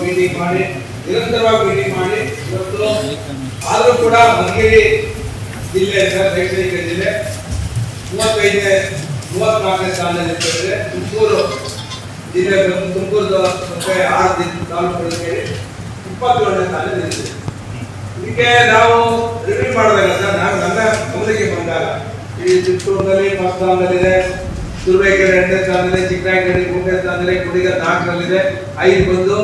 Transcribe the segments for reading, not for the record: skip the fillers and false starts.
Meeting ಮಾಡಿ ನಿರಂತರವಾಗಿ meeting ಮಾಡಿ ಇವತ್ತು ಆದರೂ ಕೂಡ ಮಧುಗಿರಿ ಜಿಲ್ಲೆ ಶೈಕ್ಷಣಿಕ ಜಿಲ್ಲೆ 34ನೇ ಸ್ಥಾನದಲ್ಲಿ ಇರ್ತದೆ. ತುಮಕೂರು ಜಿಲ್ಲೆ ತುಮಕೂರು 6 ತಾಲೂಕುಗಳಿಗೆ 27ನೇ ಸ್ಥಾನದಲ್ಲಿ ಇರ್ತದೆ. ಇದಕ್ಕೆ ನಾವು ರಿವ್ಯೂ ಮಾಡಿದಾಗ ಸರ್ ನನ್ನ ಗಮನಕ್ಕೆ ಬಂದಾಗ ಈ ಚಿತ್ತೂರಿನಲ್ಲಿ ಫಸ್ಟ್ ಸ್ಥಾನದಲ್ಲಿದೆ, ತುರುವೇಕೆರೆ 2ನೇ ಸ್ಥಾನದಲ್ಲಿ, ಚಿಕ್ಕನಾಯಕನಹಳ್ಳಿ 3ನೇ ಸ್ಥಾನದಲ್ಲಿ, ಕುಡಿಗ 4ರಲ್ಲಿದೆ, 5 ಬಂದು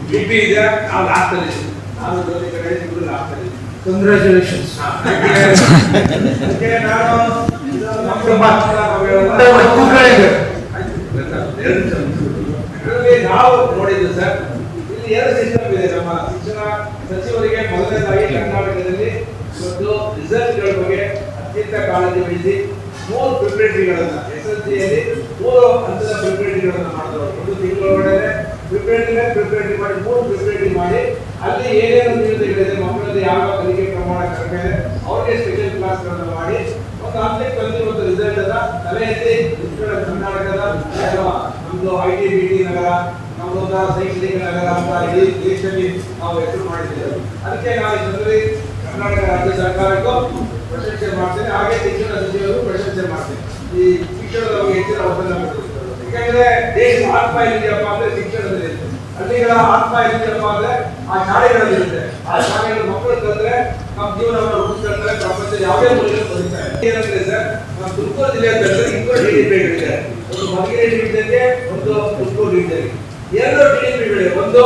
ಬಿಪಿ ಇದೆ. ನಾವು ಲಾಸ್ಟಲ್ಲಿ ನಾನು ಲಾಸ್ಟಲ್ಲಿ. ಕಂಗ್ರ್ಯಾಚುಲೇಷನ್ಸ್. ನಾನು ನಾವು ನೋಡಿದ್ದು ಸರ್, ಇಲ್ಲಿ ಎರಡು ಸಿಸ್ಟಮ್ ಇದೆ. ನಮ್ಮ ಶಿಕ್ಷಣ ಸಚಿವರಿಗೆ ಮೊದಲನೇದಾಗಿ ಕರ್ನಾಟಕದಲ್ಲಿ ಇವತ್ತು ರಿಸಲ್ಟ್ಗಳ ಬಗ್ಗೆ ಅತ್ಯಂತ ಕಾಳಜಿ ವಹಿಸಿ 3 ಪ್ರಿಪರೇಟರಿಗಳನ್ನ SSLCಯಲ್ಲಿ 3 ಹಂತದ ಪ್ರಿಪರೇಟರಿಗಳನ್ನ ಮಾಡಿದವರು. 1 ತಿಂಗಳೊಳಗಡೆ ಪ್ರಿಪರೇಟರಿ ಮಾಡಿ 3 ಪ್ರಿಪರೇಟರಿ ಮಾಡಿ ಅಲ್ಲಿ ಏನೇನು ನ್ಯೂನತೆಗಳಿದೆ, ಮಕ್ಕಳಲ್ಲಿ ಯಾವ ಕಲಿಕೆ ಪ್ರಮಾಣ ಕಡಿಮೆ ಇದೆ, ಅವ್ರಿಗೆ ಸ್ಪೆಷಲ್ ಕ್ಲಾಸ್ಗಳನ್ನು ಮಾಡಿ ಒಂದು ಹಂತಕ್ಕೆ ಬಂದಿರುವಂತ ರಿಸಲ್ಟ್ ಅನ್ನ ತಲೆ ಎತ್ತಿ ಕರ್ನಾಟಕದ ನಮ್ದು IT BT ನಗರ, ನಮ್ಮದೊಂದು ಶೈಕ್ಷಣಿಕ ನಗರ ಅಂತ ಇಡೀ ದೇಶದಲ್ಲಿ ನಾವು ಹೆಸರು ಮಾಡಿದ್ದೇವೆ. ಅದಕ್ಕೆ ನಾವು ಈ ಕರ್ನಾಟಕ ರಾಜ್ಯ ಸರ್ಕಾರಕ್ಕೂ ಪ್ರಶಂಸೆ ಮಾಡ್ತೇನೆ, ಹಾಗೆ ಶಿಕ್ಷಣ ಸಚಿವರು ಪ್ರಶಂಸೆ ಮಾಡ್ತೇನೆ. ಈ ಶಿಕ್ಷಣದ ಬಗ್ಗೆ ಹೆಚ್ಚಿನ ಒತ್ತಡ ಕೊಡ್ತಾರೆ. ಯಾಕಂದ್ರೆ ದೇಶ ಆತ್ಮ ಎಲ್ಲಿದೆಯಪ್ಪ ಅಂದ್ರೆ ಶಿಕ್ಷಣದಲ್ಲಿ ಇರುತ್ತೆ. ಹಳ್ಳಿಗಳ ಆತ್ಮ ಎಲ್ಲಿದೆಯಪ್ಪ ಅಂದ್ರೆ ಆ ಶಾಲೆಗಳಲ್ಲಿರುತ್ತೆ. ಆ ಶಾಲೆಗಳ ಮಕ್ಕಳು ಕಲಿತ್ರೆ ನಮ್ಮ ಜೀವನವನ್ನು ರೂಪಿಸ್ಕೊಳ್ತಾರೆ, ಪ್ರಪಂಚ ಯಾವುದೇ ಮೂಲಕ ಬದುಕ್ತಾರೆ. ಏನಂದ್ರೆ ಸರ್, ನಮ್ಮ ತುಮಕೂರು ಜಿಲ್ಲೆ ಅಂತಂದ್ರೆ 2 TDPಗಳಿದೆ. ಒಂದು ಮಧುಗಿರಿ ಡಿವಿಷನ್ಗೆ, ಒಂದು ತುಮಕೂರು ಡಿವಿಷನ್ಗೆ 2 TDPಗಳಿವೆ. ಒಂದು